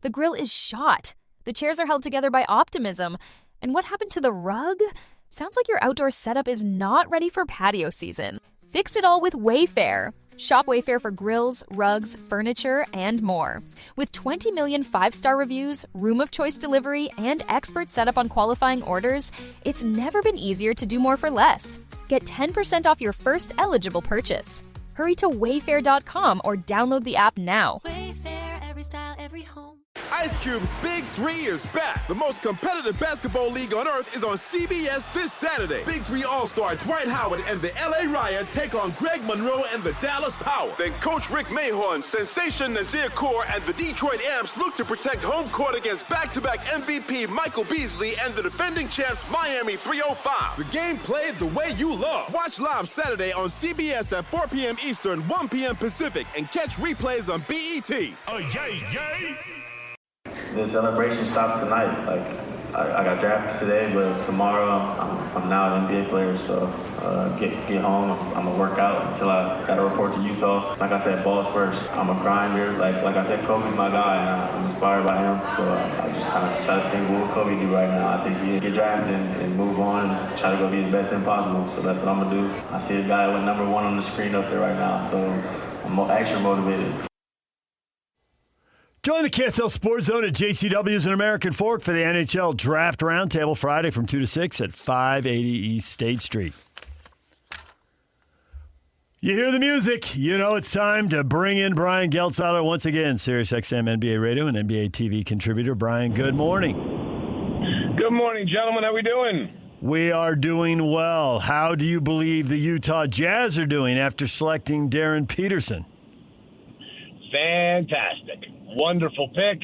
The grill is shot. The chairs are held together by optimism. And what happened to the rug? Sounds like your outdoor setup is not ready for patio season. Fix it all with Wayfair. Shop Wayfair for grills, rugs, furniture, and more. With 20 million 5-star reviews, room of choice delivery, and expert setup on qualifying orders, it's never been easier to do more for less. Get 10% off your first eligible purchase. Hurry to wayfair.com or download the app now. Wayfair, every style, every home. Ice Cube's Big 3 is back. The most competitive basketball league on earth is on CBS this Saturday. Big 3 All-Star Dwight Howard and the LA Riot take on Greg Monroe and the Dallas Power. Then Coach Rick Mahorn, Sensation Nazir Kaur, and the Detroit Amps look to protect home court against back-to-back MVP Michael Beasley and the defending champs Miami 305. The game played the way you love. Watch live Saturday on CBS at 4 p.m. Eastern, 1 p.m. Pacific, and catch replays on BET. Oh, yay, yay! The celebration stops tonight. I got drafted today, but tomorrow I'm now an NBA player. So get home. I'm gonna work out until I gotta report to Utah. Like I said, balls first. I'm a grinder. Like I said, Kobe's my guy, and I'm inspired by him. So I just kind of try to think, what will Kobe do right now? I think he get drafted and move on and try to go be the best thing possible. So that's what I'm gonna do. I see a guy with number 1 on the screen up there right now. So I'm extra motivated. Join the KSL Sports Zone at JCW's and American Fork for the NHL Draft Roundtable Friday from 2 to 6 at 580 East State Street. You hear the music. You know it's time to bring in Brian Geltzeiler once again, SiriusXM NBA Radio and NBA TV contributor. Brian, good morning. Good morning, gentlemen. How we doing? We are doing well. How do you believe the Utah Jazz are doing after selecting Darryn Peterson? Fantastic. Wonderful pick.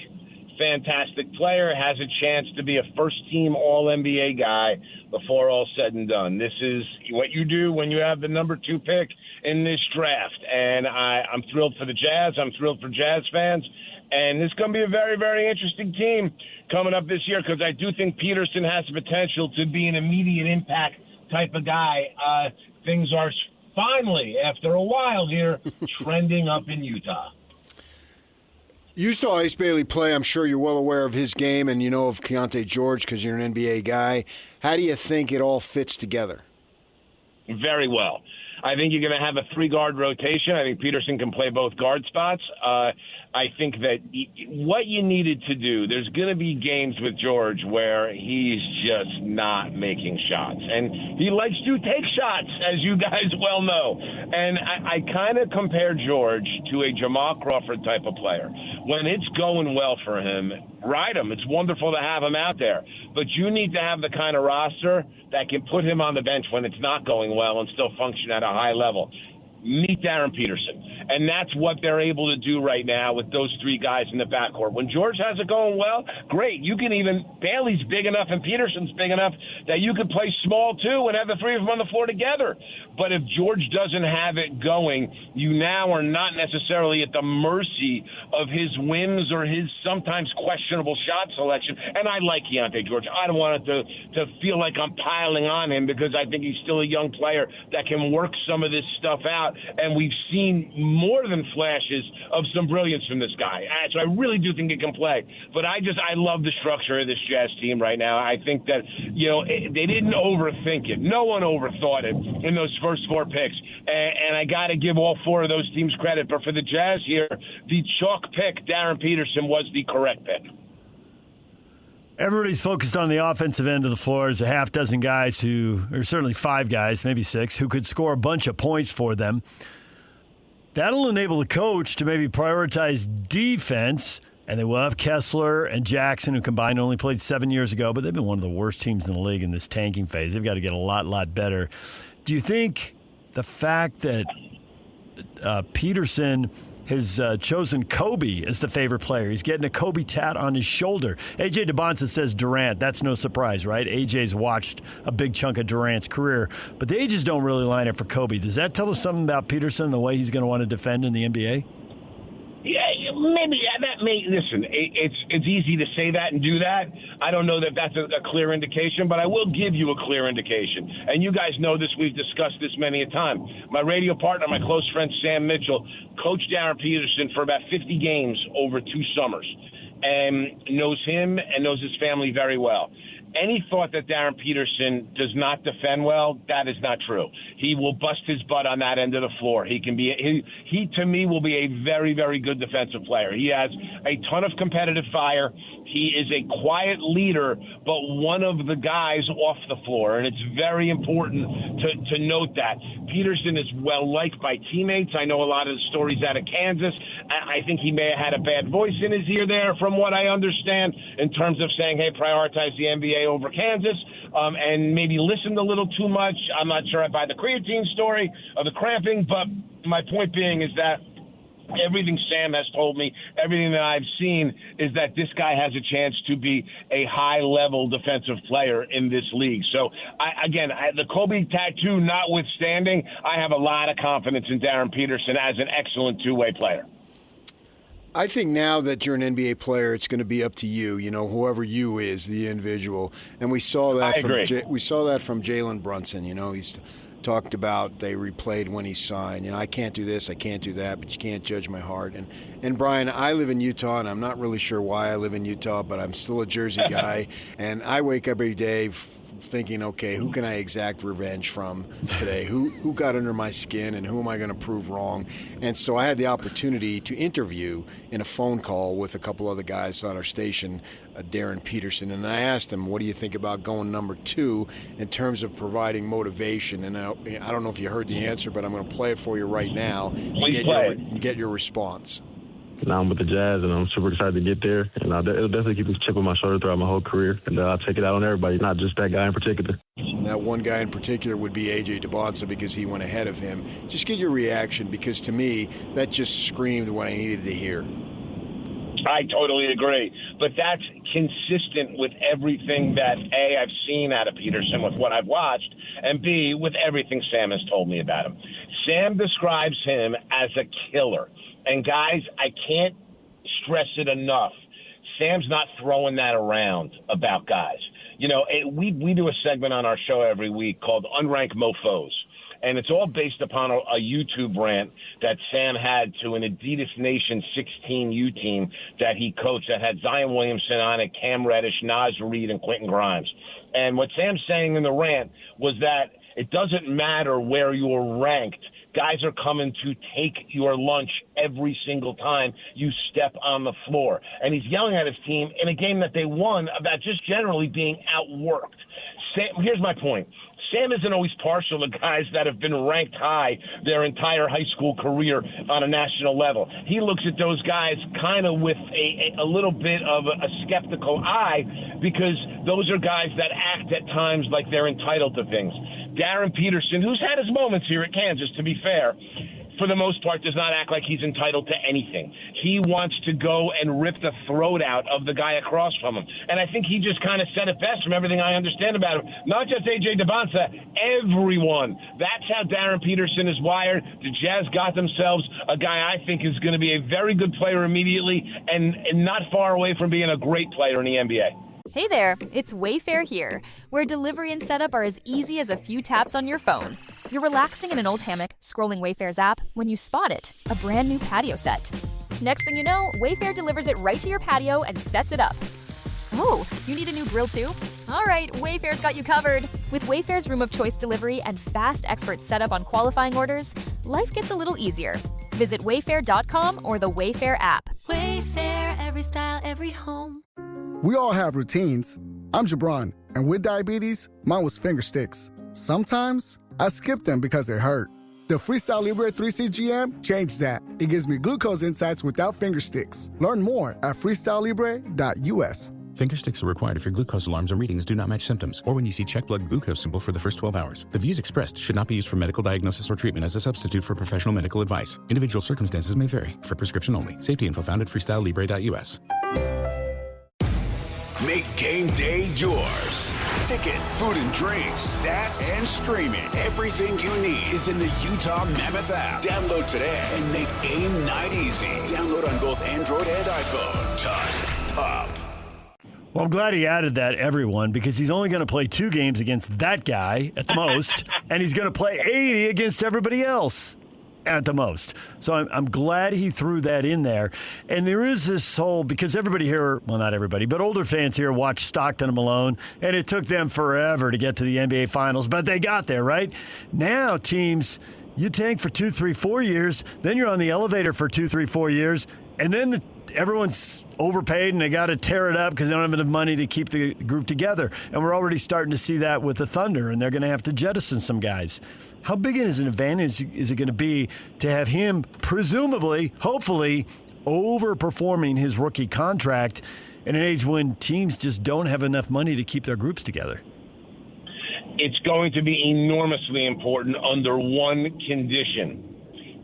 Fantastic player. Has a chance to be a first-team All-NBA guy before all said and done. This is what you do when you have the number 2 pick in this draft. And I'm thrilled for the Jazz. I'm thrilled for Jazz fans. And it's going to be a very, very interesting team coming up this year because I do think Peterson has the potential to be an immediate impact type of guy. Things are finally, after a while here, trending up in Utah. You saw Ace Bailey play. I'm sure you're well aware of his game, and you know of Keontae George because you're an NBA guy. How do you think it all fits together? Very well. I think you're going to have a 3-guard rotation. I think Peterson can play both guard spots. I think that what you needed to do, there's going to be games with George where he's just not making shots. And he likes to take shots, as you guys well know. And I kind of compare George to a Jamal Crawford type of player. When it's going well for him, ride him. It's wonderful to have him out there. But you need to have the kind of roster that can put him on the bench when it's not going well and still function at a high level. Meet Darryn Peterson. And that's what they're able to do right now with those 3 guys in the backcourt. When George has it going well, great. You can even – Bailey's big enough and Peterson's big enough that you could play small too and have the 3 of them on the floor together. But if George doesn't have it going, you now are not necessarily at the mercy of his whims or his sometimes questionable shot selection. And I like Keontae George. I don't want it to feel like I'm piling on him because I think he's still a young player that can work some of this stuff out. And we've seen more than flashes of some brilliance from this guy. So I really do think he can play. But I love the structure of this Jazz team right now. I think that, they didn't overthink it. No one overthought it in those first 4 picks. And I got to give all 4 of those teams credit. But for the Jazz here, the chalk pick, Darryn Peterson, was the correct pick. Everybody's focused on the offensive end of the floor. There's a half dozen guys or certainly 5 guys, maybe 6, who could score a bunch of points for them. That'll enable the coach to maybe prioritize defense, and they will have Kessler and Jackson, who combined only played 7 years ago, but they've been one of the worst teams in the league in this tanking phase. They've got to get a lot better. Do you think the fact that Peterson has chosen Kobe as the favorite player. He's getting a Kobe tat on his shoulder. A.J. DeBonsa says Durant. That's no surprise, right? A.J.'s watched a big chunk of Durant's career. But the ages don't really line up for Kobe. Does that tell us something about Peterson, the way he's going to want to defend in the NBA? Yeah, maybe that may. Listen, it's easy to say that and do that. I don't know that that's a clear indication, but I will give you a clear indication. And you guys know this. We've discussed this many a time. My radio partner, my close friend Sam Mitchell, coached Darryn Peterson for about 50 games over 2 summers. and knows him and knows his family very well. Any thought that Darryn Peterson does not defend well, that is not true. He will bust his butt on that end of the floor. He to me will be a very, very good defensive player. He has a ton of competitive fire. He is a quiet leader, but one of the guys off the floor, and it's very important to note that. Peterson is well-liked by teammates. I know a lot of the stories out of Kansas. I think he may have had a bad voice in his ear there, from what I understand, in terms of saying, hey, prioritize the NBA over Kansas, and maybe listened a little too much. I'm not sure I buy the creatine story or the cramping, but my point being is that everything Sam has told me, everything that I've seen, is that this guy has a chance to be a high-level defensive player in this league. So, the Kobe tattoo notwithstanding, I have a lot of confidence in Darryn Peterson as an excellent two-way player. I think now that you're an NBA player, it's going to be up to you. You know, whoever you is, the individual, and we saw that. We saw that from Jalen Brunson. You know, he's talked about they replayed when he signed. You know, I can't do this, I can't do that, but you can't judge my heart. And Brian, I live in Utah, and I'm not really sure why I live in Utah, but I'm still a Jersey guy, and I wake up every day thinking, okay, who can I exact revenge from today? Who got under my skin, and who am I going to prove wrong? And so I had the opportunity to interview in a phone call with a couple other guys on our station, Darryn Peterson, and I asked him, what do you think about going number 2 in terms of providing motivation? And I don't know if you heard the answer, but I'm going to play it for you right now and get your response. Now I'm with the Jazz, and I'm super excited to get there. And it'll definitely keep a chip on my shoulder throughout my whole career. And I'll take it out on everybody, not just that guy in particular. And that one guy in particular would be A.J. DeBonsa, because he went ahead of him. Just get your reaction, because to me, that just screamed what I needed to hear. I totally agree. But that's consistent with everything that, A, I've seen out of Peterson with what I've watched, and B, with everything Sam has told me about him. Sam describes him as a killer. And, guys, I can't stress it enough. Sam's not throwing that around about guys. You know, we do a segment on our show every week called Unranked Mofos. And it's all based upon a YouTube rant that Sam had to an Adidas Nation 16U team that he coached that had Zion Williamson on it, Cam Reddish, Naz Reid, and Quentin Grimes. And what Sam's saying in the rant was that it doesn't matter where you're ranked. Guys are coming to take your lunch every single time you step on the floor. And he's yelling at his team in a game that they won about just generally being outworked. Here's my point. Sam isn't always partial to guys that have been ranked high their entire high school career on a national level. He looks at those guys kind of with a little bit of a skeptical eye, because those are guys that act at times like they're entitled to things. Darryn Peterson, who's had his moments here at Kansas, to be fair, for the most part, does not act like he's entitled to anything. He wants to go and rip the throat out of the guy across from him. And I think he just kind of said it best from everything I understand about him. Not just A.J. DeBonsa, everyone. That's how Darryn Peterson is wired. The Jazz got themselves a guy I think is going to be a very good player immediately and not far away from being a great player in the NBA. Hey there, it's Wayfair here, where delivery and setup are as easy as a few taps on your phone. You're relaxing in an old hammock, scrolling Wayfair's app, when you spot it, a brand new patio set. Next thing you know, Wayfair delivers it right to your patio and sets it up. Oh, you need a new grill too? All right, Wayfair's got you covered. With Wayfair's Room of Choice delivery and fast expert setup on qualifying orders, life gets a little easier. Visit wayfair.com or the Wayfair app. Wayfair, every style, every home. We all have routines. I'm Jabron, and with diabetes, mine was finger sticks. Sometimes I skip them because they hurt. The Freestyle Libre 3CGM changed that. It gives me glucose insights without finger sticks. Learn more at freestylelibre.us. Finger sticks are required if your glucose alarms or readings do not match symptoms, or when you see check blood glucose symbol for the first 12 hours. The views expressed should not be used for medical diagnosis or treatment as a substitute for professional medical advice. Individual circumstances may vary. For prescription only. Safety info found at freestylelibre.us. Make game day yours. Tickets, food and drinks, stats, and streaming. Everything you need is in the Utah Mammoth app. Download today and make game night easy. Download on both Android and iPhone. Tusk Top. Well, I'm glad he added that, everyone, because he's only going to play 2 games against that guy at the most, and he's going to play 80 against everybody else. at the most. So I'm glad he threw that in there. And there is this whole, because everybody here, well, not everybody, but older fans here watch Stockton and Malone, and it took them forever to get to the NBA Finals, but they got there, right? Now teams, you tank for 2, 3, 4 years, then you're on the elevator for 2, 3, 4 years, and then everyone's overpaid and they got to tear it up because they don't have enough money to keep the group together. And we're already starting to see that with the Thunder, and they're going to have to jettison some guys. How big is an advantage is it going to be to have him presumably, hopefully, overperforming his rookie contract in an age when teams just don't have enough money to keep their groups together? It's going to be enormously important under one condition.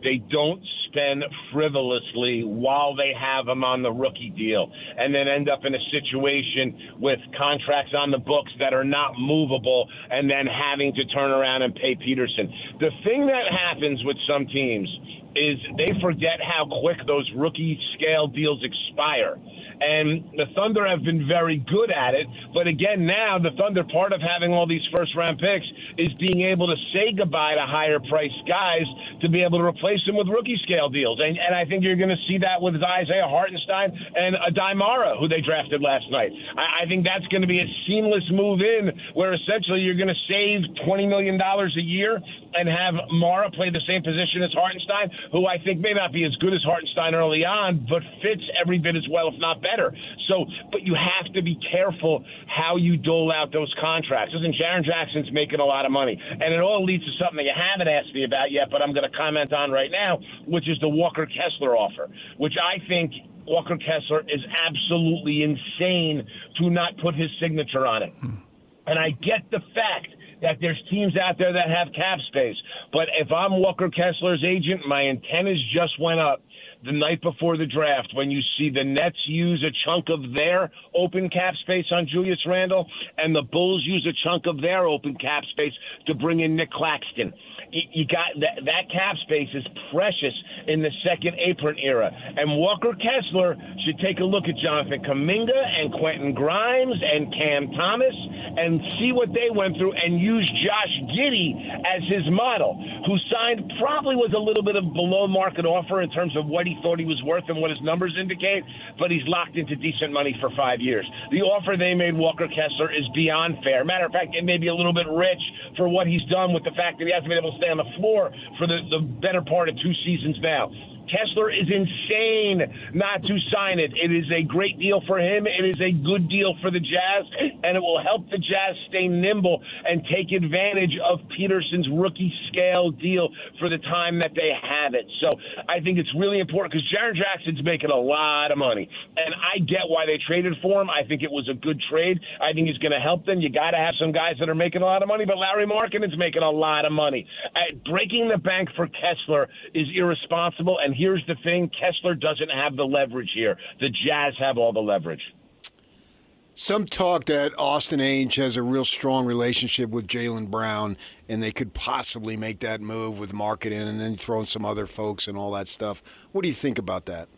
They don't spend frivolously while they have him on the rookie deal and then end up in a situation with contracts on the books that are not movable and then having to turn around and pay Peterson. The thing that happens with some teams is they forget how quick those rookie scale deals expire. And the Thunder have been very good at it. But again, now the Thunder, part of having all these first-round picks is being able to say goodbye to higher-priced guys to be able to replace them with rookie-scale deals. And I think you're going to see that with Isaiah Hartenstein and Adai Mara, who they drafted last night. I think that's going to be a seamless move in where essentially you're going to save $20 million a year and have Mara play the same position as Hartenstein, who I think may not be as good as Hartenstein early on, but fits every bit as well, if not better. So, but you have to be careful how you dole out those contracts. Listen, Jaren Jackson's making a lot of money, and it all leads to something that you haven't asked me about yet, but I'm going to comment on right now, which is the Walker Kessler offer, which I think Walker Kessler is absolutely insane to not put his signature on it. And I get the fact that there's teams out there that have cap space. But if I'm Walker Kessler's agent, my antennas just went up the night before the draft when you see the Nets use a chunk of their open cap space on Julius Randle and the Bulls use a chunk of their open cap space to bring in Nick Claxton. You got that cap space is precious in the second apron era. And Walker Kessler should take a look at Jonathan Kuminga and Quentin Grimes and Cam Thomas and see what they went through and use Josh Giddey as his model, who signed probably was a little bit of below market offer in terms of what he thought he was worth and what his numbers indicate, but he's locked into decent money for 5 years. The offer they made Walker Kessler is beyond fair. Matter of fact, it may be a little bit rich for what he's done with the fact that he hasn't been able to stay on the floor for the better part of 2 seasons now. Kessler is insane not to sign it. It is a great deal for him. It is a good deal for the Jazz, and it will help the Jazz stay nimble and take advantage of Peterson's rookie scale deal for the time that they have it. So I think it's really important because Jaren Jackson's making a lot of money, and I get why they traded for him. I think it was a good trade. I think he's going to help them. You got to have some guys that are making a lot of money, but Larry Markkanen's making a lot of money. Breaking the bank for Kessler is irresponsible, and here's the thing, Kessler doesn't have the leverage here. The Jazz have all the leverage. Some talk that Austin Ainge has a real strong relationship with Jaylen Brown, and they could possibly make that move with Markkanen and then throw in some other folks and all that stuff. What do you think about that?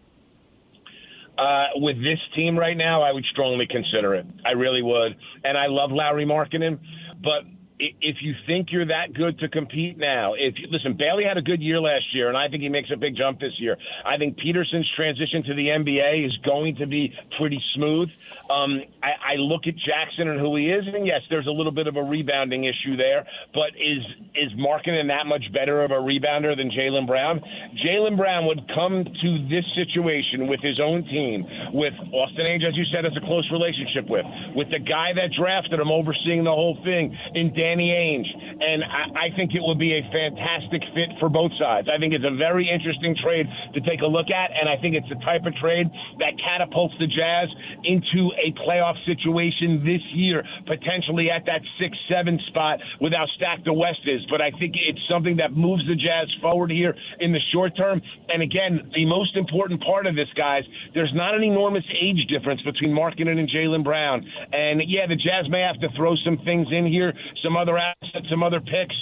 With this team right now, I would strongly consider it. I really would. And I love Larry Markkanen, but if you think you're that good to compete now, listen, Bailey had a good year last year, and I think he makes a big jump this year. I think Peterson's transition to the NBA is going to be pretty smooth. I look at Jackson and who he is, and yes, there's a little bit of a rebounding issue there, but is Markkanen that much better of a rebounder than Jaylen Brown? Jaylen Brown would come to this situation with his own team, with Austin Ainge, as you said, has a close relationship with the guy that drafted him, overseeing the whole thing, in Danny Ainge, and I think it would be a fantastic fit for both sides. I think it's a very interesting trade to take a look at, and I think it's the type of trade that catapults the Jazz into a playoff situation this year, potentially at that 6-7 spot with how stacked the West is. But I think it's something that moves the Jazz forward here in the short term. And again, the most important part of this, guys, there's not an enormous age difference between Markkanen and Jaylen Brown. And yeah, the Jazz may have to throw some things in here, some other assets, some other picks.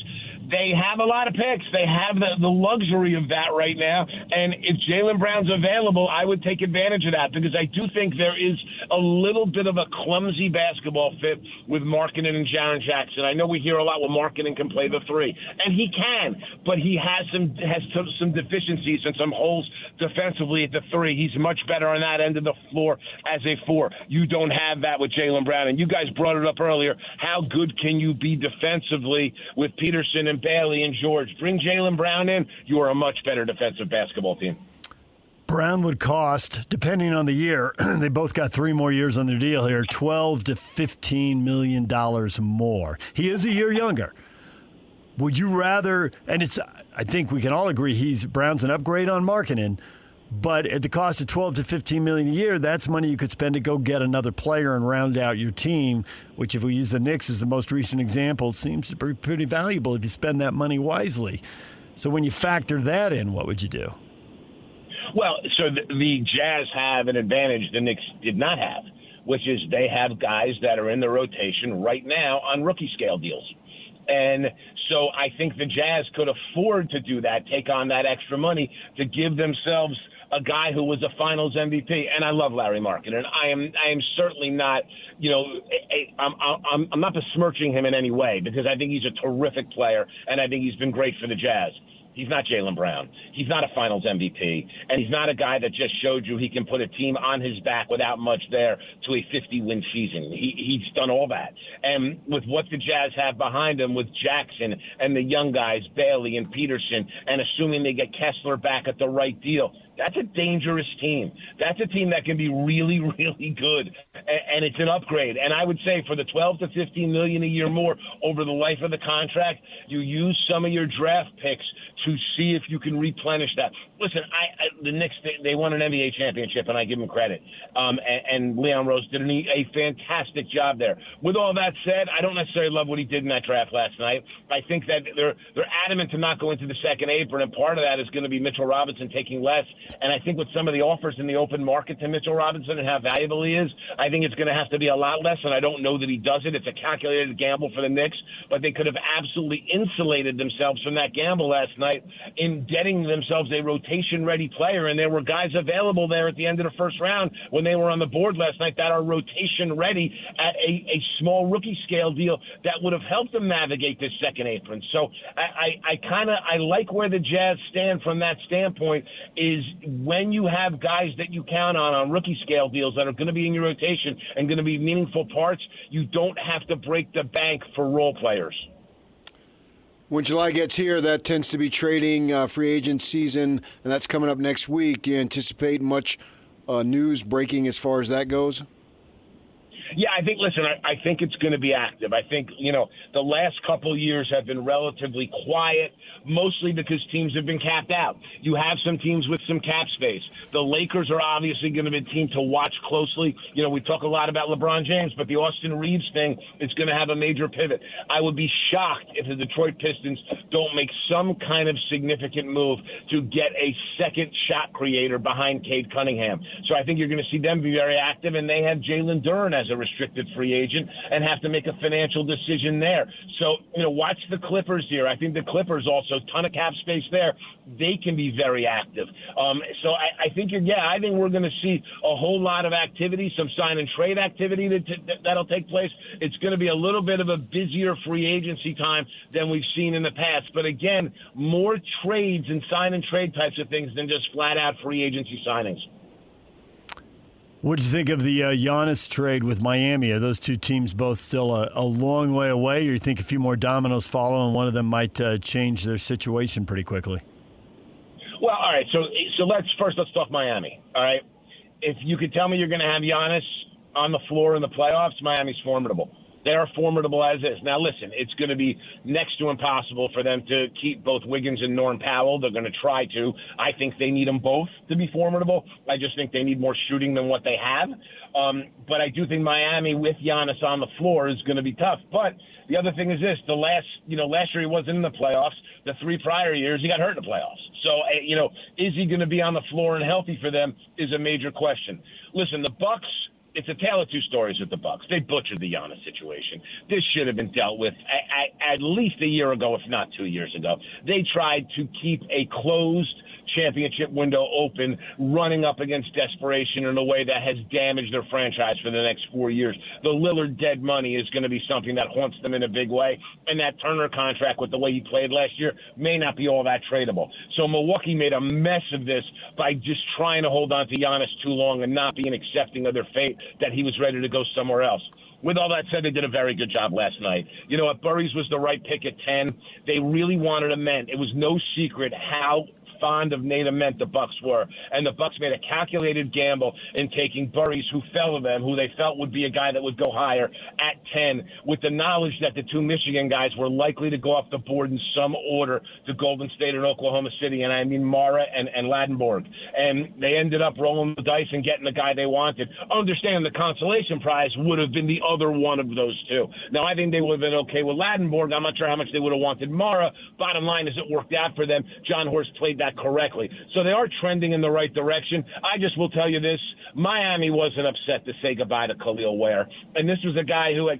They have a lot of picks. They have the luxury of that right now. And if Jaylen Brown's available, I would take advantage of that because I do think there is a little bit of a clumsy basketball fit with Markkanen and Jaren Jackson. I know we hear a lot where Markkanen can play the three, and he can, but he has some deficiencies and some holes defensively at the three. He's much better on that end of the floor as a four. You don't have that with Jaylen Brown, and you guys brought it up earlier. How good can you be defensively with Peterson and Bailey and George? Bring Jaylen Brown in, you are a much better defensive basketball team. Brown would cost, depending on the year, they both got 3 more years on their deal here, $12 to $15 million more. He is a year younger. Would you rather, and I think we can all agree Brown's an upgrade on Markkanen, but at the cost of $12 to $15 million a year, that's money you could spend to go get another player and round out your team, which if we use the Knicks as the most recent example, seems to be pretty valuable if you spend that money wisely. So when you factor that in, what would you do? Well, so the Jazz have an advantage the Knicks did not have, which is they have guys that are in the rotation right now on rookie scale deals. And so I think the Jazz could afford to do that, take on that extra money to give themselves a guy who was a Finals MVP, and I love Larry Markkanen. I am certainly not, I'm not besmirching him in any way because I think he's a terrific player, and I think he's been great for the Jazz. He's not Jaylen Brown. He's not a Finals MVP, and he's not a guy that just showed you he can put a team on his back without much there to a 50-win season. He's done all that. And with what the Jazz have behind him with Jackson and the young guys, Bailey and Peterson, and assuming they get Kessler back at the right deal, that's a dangerous team. That's a team that can be really, really good, and it's an upgrade. And I would say for the $12 to $15 million a year more over the life of the contract, you use some of your draft picks to see if you can replenish that. Listen, the Knicks, they won an NBA championship, and I give them credit. And Leon Rose did a fantastic job there. With all that said, I don't necessarily love what he did in that draft last night. I think that they're adamant to not go into the second apron, and part of that is going to be Mitchell Robinson taking less. And I think with some of the offers in the open market to Mitchell Robinson and how valuable he is, I think it's going to have to be a lot less, and I don't know that he does it. It's a calculated gamble for the Knicks, but they could have absolutely insulated themselves from that gamble last night in getting themselves a rotation-ready player, and there were guys available there at the end of the first round when they were on the board last night that are rotation-ready at a small rookie scale deal that would have helped them navigate this second apron. So I like where the Jazz stand from that standpoint is when you have guys that you count on rookie scale deals that are going to be in your rotation and going to be meaningful parts, you don't have to break the bank for role players. When July gets here, that tends to be trading free agent season, and that's coming up next week. Do you anticipate much news breaking as far as that goes? Yeah, I think it's going to be active. I think, the last couple years have been relatively quiet, mostly because teams have been capped out. You have some teams with some cap space. The Lakers are obviously going to be a team to watch closely. We talk a lot about LeBron James, but the Austin Reeves thing is going to have a major pivot. I would be shocked if the Detroit Pistons don't make some kind of significant move to get a second shot creator behind Cade Cunningham. So I think you're going to see them be very active, and they have Jalen Duren as a restricted free agent and have to make a financial decision there. So, watch the Clippers here. I think the Clippers also, ton of cap space there. They can be very active. So I think we're going to see a whole lot of activity, some sign and trade activity that'll take place. It's going to be a little bit of a busier free agency time than we've seen in the past. But again, more trades and sign and trade types of things than just flat out free agency signings. What did you think of the Giannis trade with Miami? Are those two teams both still a long way away, or you think a few more dominoes follow and one of them might change their situation pretty quickly? Well, all right. So let's talk Miami. All right. If you could tell me you're going to have Giannis on the floor in the playoffs, Miami's formidable. They are formidable as is. Now, listen, it's going to be next to impossible for them to keep both Wiggins and Norm Powell. They're going to try to. I think they need them both to be formidable. I just think they need more shooting than what they have. But I do think Miami with Giannis on the floor is going to be tough. But the other thing is this: last year he wasn't in the playoffs. The 3 prior years he got hurt in the playoffs. So, is he going to be on the floor and healthy for them is a major question. Listen, the Bucks it's a tale of two stories with the Bucks. They butchered the Giannis situation. This should have been dealt with at least a year ago, if not 2 years ago. They tried to keep a closed championship window open, running up against desperation in a way that has damaged their franchise for the next 4 years. The Lillard dead money is going to be something that haunts them in a big way, and that Turner contract with the way he played last year may not be all that tradable. So Milwaukee made a mess of this by just trying to hold on to Giannis too long and not being accepting of their fate that he was ready to go somewhere else. With all that said, they did a very good job last night. You know what? Burries was the right pick at 10. They really wanted Ament. It was no secret how fond of Nate Ament the Bucks were, and the Bucks made a calculated gamble in taking Burries, who fell to them, who they felt would be a guy that would go higher at 10, with the knowledge that the two Michigan guys were likely to go off the board in some order to Golden State and Oklahoma City, and I mean Mara and Ladenburg. And they ended up rolling the dice and getting the guy they wanted. Understand the consolation prize would have been the other one of those two. Now, I think they would have been okay with Ladenburg. I'm not sure how much they would have wanted Mara. Bottom line is it worked out for them. John Horst played that correctly. So they are trending in the right direction. I just will tell you this. Miami wasn't upset to say goodbye to Khalil Ware. And this was a guy who had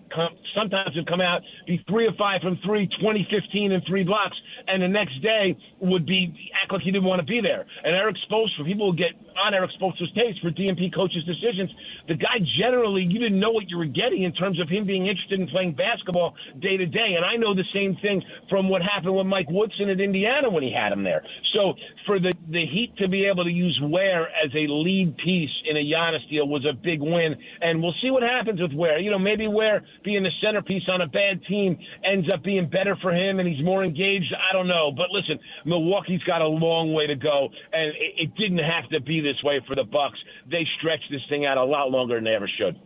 sometimes would come out, be 3 of 5 from 3, 20-15 and 3 blocks, and the next day would act like he didn't want to be there. And Eric Spoelstra, people who get on Eric Spoelstra's case for DNP coaches' decisions, the guy generally, you didn't know what you were getting in terms of him being interested in playing basketball day to day. And I know the same thing from what happened with Mike Woodson at Indiana when he had him there. So for the Heat to be able to use Ware as a lead piece in a Giannis deal was a big win. And we'll see what happens with Ware. You know, maybe Ware being the centerpiece on a bad team ends up being better for him and he's more engaged. I don't know. But listen, Milwaukee's got a long way to go, and it didn't have to be this way for the Bucks. They stretched this thing out a lot longer than they ever should.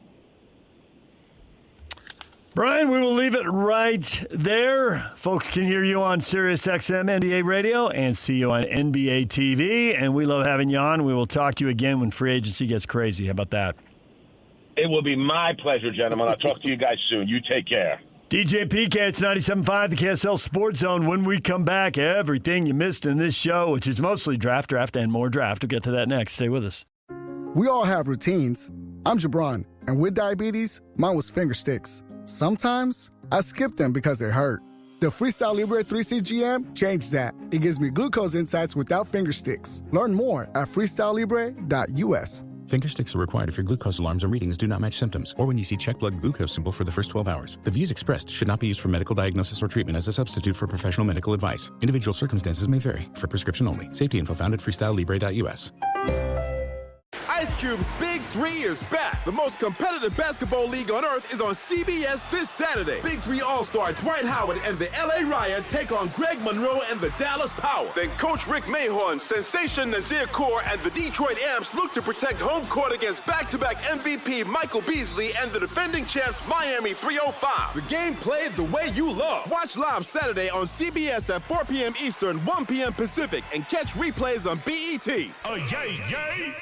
Brian, we will leave it right there. Folks can hear you on Sirius XM NBA Radio and see you on NBA TV. And we love having you on. We will talk to you again when free agency gets crazy. How about that? It will be my pleasure, gentlemen. I'll talk to you guys soon. You take care. DJ PK, it's 97.5, the KSL Sports Zone. When we come back, everything you missed in this show, which is mostly draft, and more draft. We'll get to that next. Stay with us. We all have routines. I'm Jabron, and with diabetes, mine was finger sticks. Sometimes I skip them because they hurt. The Freestyle Libre 3C GM changed that. It gives me glucose insights without finger sticks. Learn more at freestylelibre.us. Finger sticks are required if your glucose alarms or readings do not match symptoms, or when you see check blood glucose symbol for the first 12 hours. The views expressed should not be used for medical diagnosis or treatment as a substitute for professional medical advice. Individual circumstances may vary. For prescription only. Safety info found at freestylelibre.us. Ice Cube's Big 3 is back. The most competitive basketball league on earth is on CBS this Saturday. Big 3 All-Star Dwight Howard and the LA Riot take on Greg Monroe and the Dallas Power. Then Coach Rick Mahorn, Sensation Nazir Kaur, and the Detroit Amps look to protect home court against back-to-back MVP Michael Beasley and the defending champs Miami 305. The game played the way you love. Watch live Saturday on CBS at 4 p.m. Eastern, 1 p.m. Pacific, and catch replays on BET. Oh, yay, yay!